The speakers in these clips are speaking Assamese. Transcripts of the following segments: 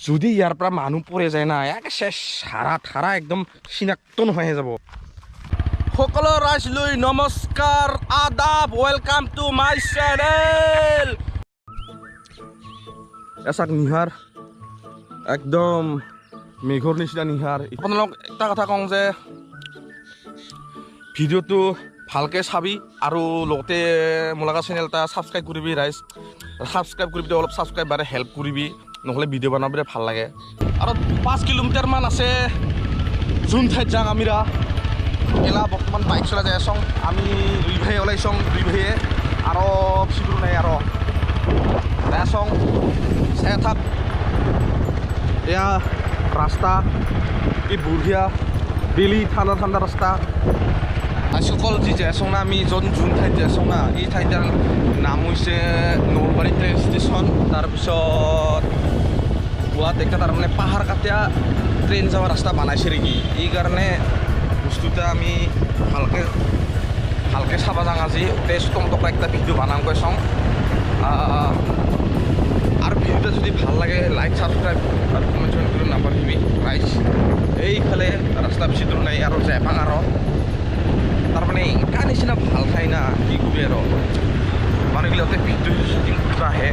যদি ইয়াৰ পৰা মানুহ পৰি যায় না একে শেষ হাৰা একদম চিনাক্ত নহয় যাব সকলো ৰাইজলৈ নমস্কাৰ আদাব ওয়েলকাম টু মাই চেনেল এচাক নিহাৰ একদম মেঘৰ নিচিনা নিহাৰ আপোনালোক এটা কথা কওঁ যে ভিডিঅ'টো ভালকৈ চাবি আৰু লগতে মোলাকা চেনেল এটা ছাবস্ক্ৰাইব কৰিবি ৰাইজ ছাবস্ক্ৰাইব কৰিবি অলপ ছাবস্ক্ৰাইব বাৰে হেল্প কৰিবি নহ'লে ভিডিঅ' বনাবলৈ ভাল লাগে আৰু 5 কিলোমিটাৰমান আছে যোন ঠাইত যাওঁ আমিৰা এলা বৰ্তমান বাইক চলাই যাই আছোঁ আমি দুই ভাই ওলাইছোঁ দুই ভাইয়ে আৰু বেছি দূৰ নাই আৰু যাই আছোঁ চাই থাক এয়া ৰাস্তা কি বঢ়িয়া বেলি ঠাণ্ডা ঠাণ্ডা ৰাস্তা আজকাল যি যাই আছোঁ না আমি যোন ঠাইত যাই আছোঁ না এই ঠাইটাৰ নাম হৈছে নলবাৰী ট্ৰেইন ষ্টেচন তাৰপিছত গোৱাত একটা তাৰমানে পাহাৰ কাটিয়া ট্ৰেইন যাওয়া ৰাস্তা বনাইছে নেকি এই কাৰণে বস্তুটা আমি ভালকৈ চাব যাওঁ আজি ষ্টম টকা একটা ভিডিঅ' বনাম কৈ চাওঁ আৰু ভিডিঅ'টা যদি ভাল লাগে লাইক ছাবস্ক্ৰাইব আৰু কমেণ্ট চমেণ্ট কৰি নাপাহৰিবি ৰাইজ এইফালে ৰাস্তা বেছি দূৰ নাই আৰু জেপাং আৰু তাৰমানে এনেকা নিচিনা ভাল ঠাই না কি কবি আৰু মানুহবিলাকে ভিডিঅ' শ্বুটিং কৰিব আহে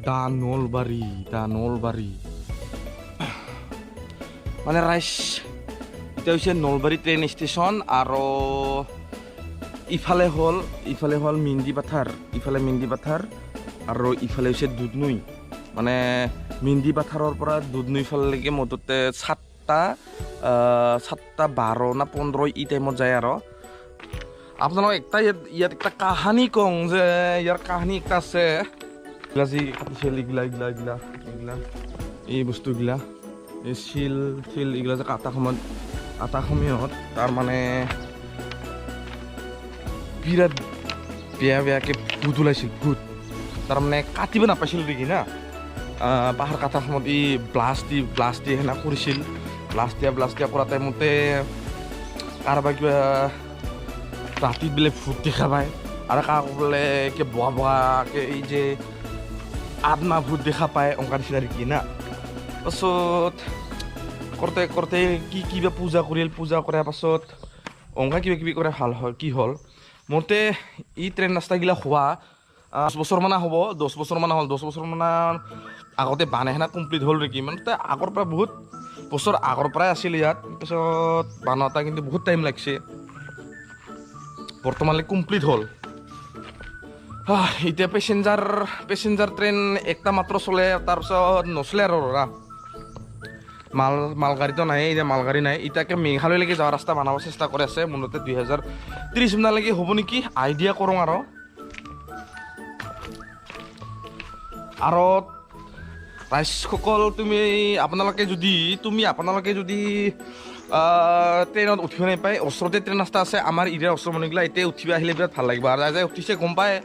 দা নলবাৰী মানে ৰাইজ এটা হৈছে নলবাৰী ট্ৰেইন ষ্টেচন আৰু ইফালে হ'ল মেন্দি পাথাৰ আৰু ইফালে হৈছে দুধনৈ মানে মেন্দি পাথাৰৰ পৰা দুধনৈ ফালেলৈকে মুঠতে 7:12 না 15 এই টাইমত যায় আৰু আপোনালোক ইয়াত একটা কাহানী কওঁ যে ইয়াৰ কাহানী একটা আছে যি কাটিছিল এইগিলা এই বস্তুগিলা এই শিল এইগিলা যে কাটা সময়ত তাৰ মানে বিৰাট বেয়াকৈ ভূত ওলাইছিল তাৰমানে কাটিব নাপাইছিল নেকি না পাহাৰ কাটাৰ সময়ত এই ব্লাষ্ট দি সেনা কৰিছিল ব্লাষ্ট দিয়া কৰা টাইমতে কাৰোবাৰ কিবা ৰাতিত বোলে ভূত দেখা পায় আৰু কাক বোলে বগাকৈ এই যে আত্মা ভূত দেখা পায় অংকাৰ নিচিনা দেখি না পাছত কৰোঁতে কিবা পূজা কৰাৰ পাছত অংকা কিবা কৰে ভাল হয় কি হ'ল মোৰতে এই ট্ৰেইন ৰাস্তাগিলা হোৱা 10 বছৰমান হ'ব 10 বছৰমান আগতে বানাইখানা কমপ্লিট হ'ল নেকি মানে আগৰ পৰা বহুত বছৰ আগৰ পৰাই আছিল ইয়াত পিছত বানাওঁতে কিন্তু বহুত টাইম লাগছে বৰ্তমানলৈ কমপ্লিট হ'ল এতিয়া পেচেঞ্জাৰ ট্ৰেইন একটা মাত্ৰ চলে তাৰপিছত নচলে আৰু মালগাড়ীটো নাই এতিয়া মালগাড়ী নাই এতিয়াকে মেঘালয়লৈকে যোৱা ৰাস্তা বনাব চেষ্টা কৰি আছে মোৰতে 2030 মানলৈকে হ'ব নেকি আইডিয়া কৰোঁ আৰু ৰাইজসকল আপোনালোকে যদি ট্ৰেইনত উঠিব নাপায় ওচৰতে ট্ৰেইন ৰাস্তা আছে আমাৰ এৰিয়াৰ ওচৰৰ মানুহগিলা এতিয়া উঠিব আহিলে বিৰাট ভাল লাগিব আৰু যাই উঠিছে গম পায়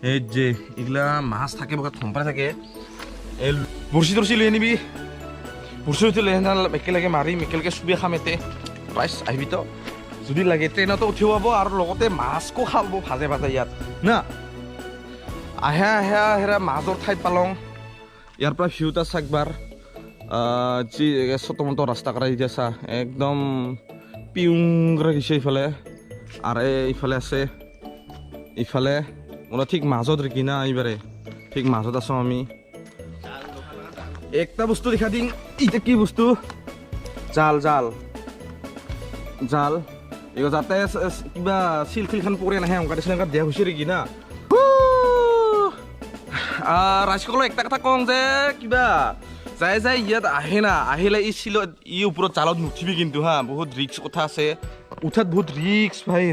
এই যে এইগিলা মাছ থাকে বহুত গম পাই থাকে এই বৰশী লৈ আনিবি বৰশী লৈ আনি একেলগে মাৰিম একেলগে চুবি খাম এতে ৰাইজ আহিবি তো যদি লাগে ট্ৰেইনতো উঠিব পাব আৰু লগতে মাছকো খাব ভাজে ইয়াত না আহে মাজৰ ঠাইত পালং ইয়াৰ পৰা ভিউটা চাকবাৰ যি ছোট ৰাস্তা কৰা এতিয়া চা একদম পিউংৰা গৈছে ইফালে আৰু এইফালে আছে ইফালে মানে ঠিক মাজত ৰেকি না এইবাৰে ঠিক মাজত আছোঁ আমি একটা বস্তু দেখা দিম এতিয়া কি বস্তু জাল এই যাতে কিবা চিলখান পৰি নাহে অংকা নিচিনা দিয়া হৈছে নেকি না ৰাইজসকলক একটা কথা কওঁ যে কিবা যাই ইয়াত আহিলে ই ওপৰত জালত নুঠিবি কিন্তু বহুত ৰিক্স কথা আছে উঠাত বহুত ৰিক্স ভাই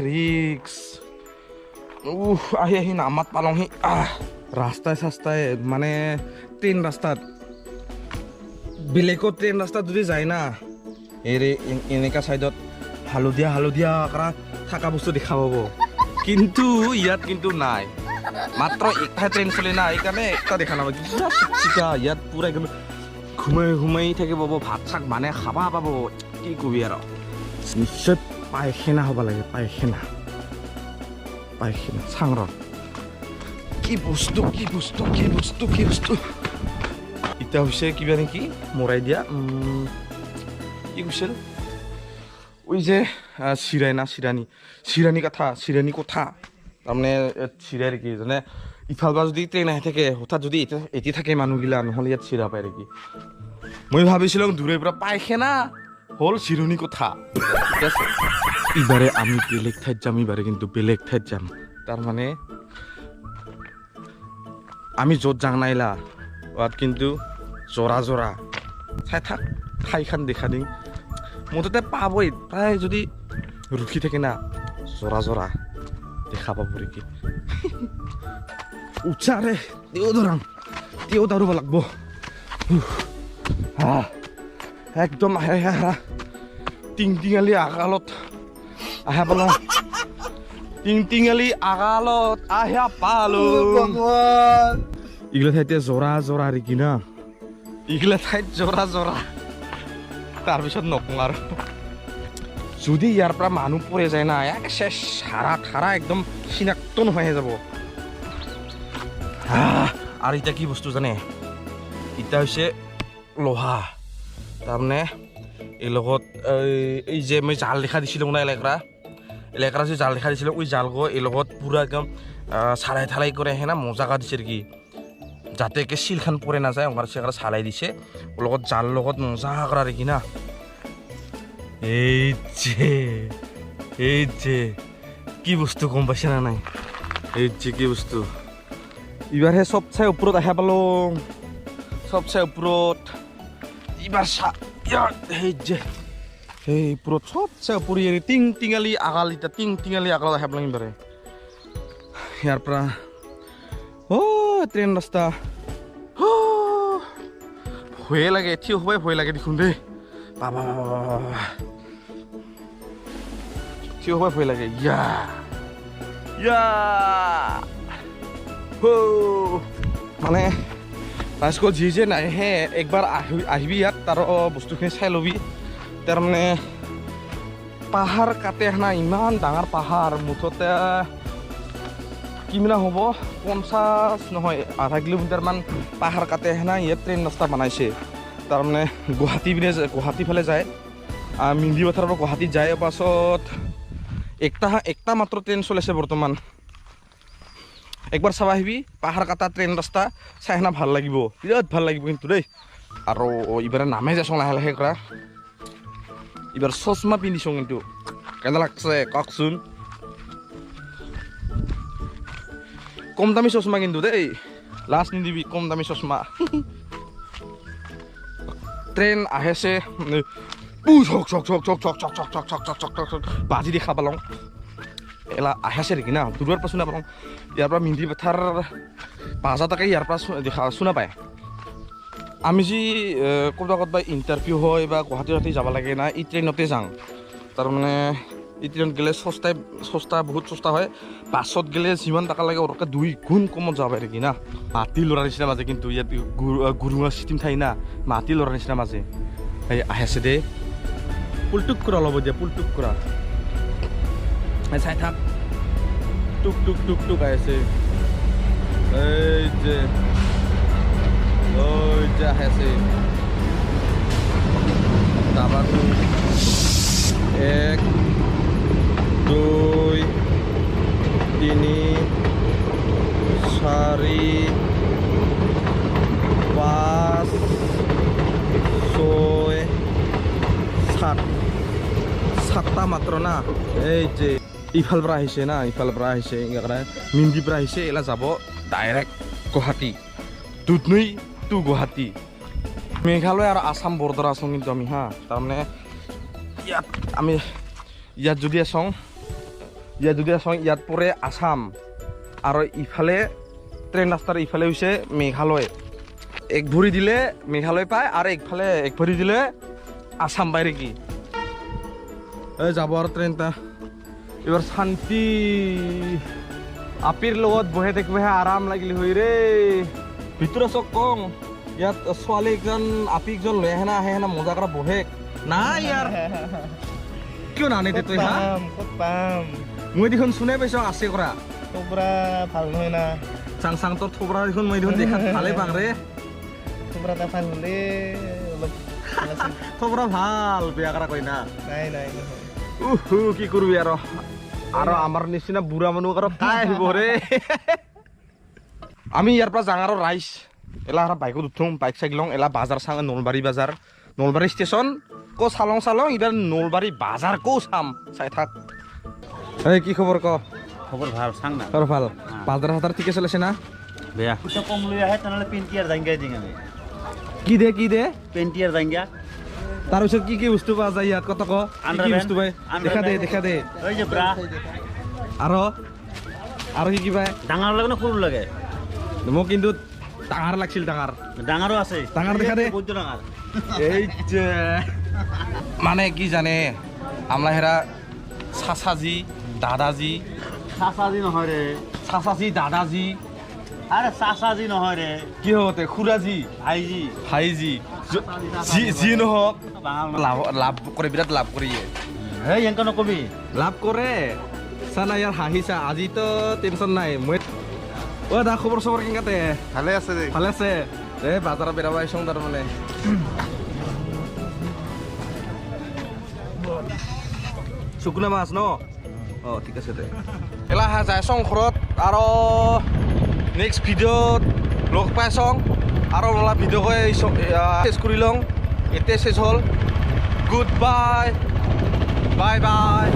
আহি নামাত পালংহি ৰাস্তাই মানে ট্ৰেইন ৰাস্তাত বেলেগত ট্ৰেইন ৰাস্তাত যদি যায় না এনেকা চাইডত হালধীয়া থকা বস্তু দেখা পাব কিন্তু ইয়াত কিন্তু নাই মাত্ৰ একটা ট্ৰেইন চলে না এইকাৰণে একটা দেখা নাপাব ইয়াত পুৰা একদম ঘুমাই থাকিব পাব ভাত চাক মানে খাবা পাব কি কবি আৰু নিশ্চয় পায়খানা হ'ব লাগে পায়খানা চাং ৰ কি বস্তু এতিয়া হৈছে কিবা নেকি মৰাই দিয়া কি কৈছিল ওই যে চিৰাণী কথা তাৰমানে চিৰাই নেকি যেনে ইফাল পৰা যদি ট্ৰেইন আহি থাকে হঠাৎ যদি এটি থাকে মানুহগিলা নহ'লে ইয়াত চিৰা পায় নেকি মই ভাবিছিলোঁ দূৰৰ পৰা পায়খানা হ'ল চিৰণী কথা ঠিক আছে ইবাৰে আমি বেলেগ ঠাইত যাম কিন্তু বেলেগ ঠাইত যাম তাৰমানে আমি য'ত যাং নাইলা তাত কিন্তু জৰা চাই থাক ঠাইখন দেখা দিম মুঠতে পাবই প্ৰায় যদি ৰখি থাকে না জৰা দেখা পাব নেকি উচ্চাৰে তেও দাঁড়িব লাগব একদম আহে টিংটিঙালি আগালত আহে পালো টিংটিঙালি আগালত আহে পালো এইগিলা ঠাইতে জৰা নেকি না এইগিলা ঠাইত জৰা তাৰপিছত নকওঁ আৰু যদি ইয়াৰ পৰা মানুহ পৰি যায় না একে শেষ হাৰা একদম চিনাক্ত নহৈহে যাব আৰু এতিয়া কি বস্তু জানে এতিয়া হৈছে লোহা তাৰমানে এই লগত এই যে মই জাল দেখা দিছিলোঁ না এলেকাৰা যে জাল দেখা দিছিলোঁ ওই জাল গৈ এই লগত পুৰা একদম চালাই কৰি আহে না মজাকা দিছে কি যাতে একে শিলখান পৰে নাযায় অংকাৰ চেকাৰ চালাই দিছে লগত জাল লগত মজা কৰা দেখি না এই যে কি বস্তু গম পাইছে না নাই এই যে কি বস্তু এইবাৰহে চবচে ওপৰত আহে পালো চবচে ওপৰত এইবাৰ সেই ওপৰত চবচে ওপৰি টিংটিঙালি আগাল এতিয়া টিংটিঙালি আগাল আহে পালো এইবাৰে ইয়াৰ পৰা ট্ৰেইন ৰাস্তা ভয়ে লাগে থিয় হবাই ভয় লাগে দেখোন দেই বাবা থিয় হবাই ভয় লাগে মানে ৰাজকোট যি যে নাহে একবাৰ আহিবি ইয়াত তাৰ বস্তুখিনি চাই ল'বি তাৰমানে পাহাৰ কাটে না ইমান ডাঙৰ পাহাৰ মুঠতে কিমান হ'ব 50 নহয় আধা কিলোমিটাৰমান পাহাৰ কাটে না ইয়াত ট্ৰেইন ৰাস্তা বনাইছে তাৰমানে গুৱাহাটী ফালে যায় মিন্দি পথাৰৰ পৰা গুৱাহাটীত যায় পাছত একটা মাত্ৰ ট্ৰেইন চলিছে বৰ্তমান একবাৰ চাব আহিবি পাহাৰ কাটা ট্ৰেইন ৰাস্তা চাই না ভাল লাগিব বিৰাট ভাল লাগিব কিন্তু দেই আৰু এইবাৰ নামে যাচোঁ লাহে কৰা এইবাৰ চশমা পিন্ধিছোঁ কিন্তু কেনে লাগছে কওকচোন কম দামী চশমা কিন্তু দেই লাজ নিদিবি কম দামী চশমা ট্ৰেইন আহেছে বাজি দেখা পালোঁ এলা আহেছে নেকি না দূৰৰ পৰা শুনা পালোঁ ইয়াৰ পৰা মিন্দি পথাৰ 5,000 টকা ইয়াৰ পৰা দেখা শুনা পায় আমি যি ক'ৰবাত ইণ্টাৰভিউ হয় বা গুৱাহাটী যাব লাগে না এই ট্ৰেইনতে যাওঁ তাৰমানে এই ট্ৰেইনত গ'লে সস্তা বহুত সস্তা হয় বাছত গ'লে যিমান টকা লাগে ওৰকে 2 গুণ কমত যাব পাৰে কি না মাটি ল'ৰাৰ নিচিনা মাজে কিন্তু ইয়াত গুৰুঙা চিষ্টেম ঠাই না মাটি ল'ৰাৰ নিচিনা মাজে এই আহেছে দে পুলটুক কৰা ল'ব দিয়া পুলটুক কৰা চাই থাক টুক আহিছে এই যে আহেছে তাৰপৰা 1 2 3 4 5 6 7টা মাত্ৰ না এই যে ইফালৰ পৰা আহিছে না ইফালৰ পৰা আহিছে মিন্দিৰ পৰা আহিছে এলা যাব ডাইৰেক্ট গুৱাহাটী দুধনৈ টু গুৱাহাটী মেঘালয় আৰু আসাম বৰ্ডাৰ আছোঁ কিন্তু আমি তাৰমানে ইয়াত যদি আছোঁ ইয়াত পৰে আসাম আৰু ইফালে ট্ৰেইন ৰাস্তাৰ ইফালে হৈছে মেঘালয় এক ভৰি দিলে মেঘালয় পায় আৰু এক ভৰি দিলে আসাম পায় নেকি এই যাব আৰু ট্ৰেইনটা এবাৰ শান্তি আপিৰ লগত বহে থাকিবহে আৰাম লাগিলে হৈ ৰে ভিতৰত চক কওঁ ইয়াত ছোৱালী একজন আপি একজন লৈ আহে না মজা কৰা বহে নাই ইয়াৰ কিয় নানে তই পাম মই দেখোন শুনে পাইছোঁ আছে কৰা থোবৰা ভাল নহয় না চাং তোৰ থোবৰা দেখোন মই দেখোন দেখাত ভালে পাং ৰে খবৰ এটা ভাল হ'লে অলপ ভাল আছিল। খবৰ ভাল বিয়া কৰা কই না নাই নাই নহয়। কি কৰিবি আৰু আমাৰ নিচিনা বুঢ়া মানুহ আৰু কাই আহিব ৰে আমি ইয়াৰ পৰা জাঙাৰৰ ৰাইজ এলা আৰু বাইকত উঠোঁ বাইক চাইক লওঁ এলা বাজাৰ চাওঁ নলবাৰী ষ্টেচন কো চালং এইবাৰ নলবাৰী বাজাৰ কো চাম চাই থাক এই কি খবৰ ক খবৰ ভাল চাং না তোৰ ভাল বাজাৰ হাজাৰ ঠিকে চলিছে না বেয়া পইচা কম লৈ আহে তেনেহ'লে পেণ্টিয়াৰ জাংগাই দিম আমি কি দে পেণ্টিয়াৰ জাংগা তাৰপিছত কি বস্তু পোৱা যায় ইয়াত কত ক কি বস্তু পায় দেখা দে এই যে ব্ৰা আৰু কি পায় ডাঙৰ লাগে না সৰু লাগে মোক কিন্তু ডাঙৰ লাগিছিল ডাঙৰো আছে ডাঙৰ দেখা দে বহুত ডাঙৰ এই যে মানে কি জানে আমলা হেৰা চাচাজি দাদাজি চাচাজি নহয় ৰে চাচাজি দাদাজি আৰে চাচাজি নহয় ৰে কি হতে খুৰাজি ভাইজি যি নহওক লাভ কৰে বিৰাট লাভ কৰি হেই এনেকৈ নকবি লাভ কৰে চানা ইয়াৰ হাঁহিছা আজিতো টেনচন নাই মই দা খবৰ চবৰ কেনেকাতে ভালে আছে দে। ভালে আছে এই বাজাৰত বেৰাব আহিছোঁ তাৰমানে শুকুনা মাছ ন অঁ ঠিক আছে দে এলা যাইছোঁ ঘৰত আৰু নেক্সট ভিডিঅ'ত লগ পাইছোঁ আৰু নলা ভিডিঅ' কৈ চেছ কৰি লওঁ এতিয়া চেছ হ'ল গুড বাই বাই বাই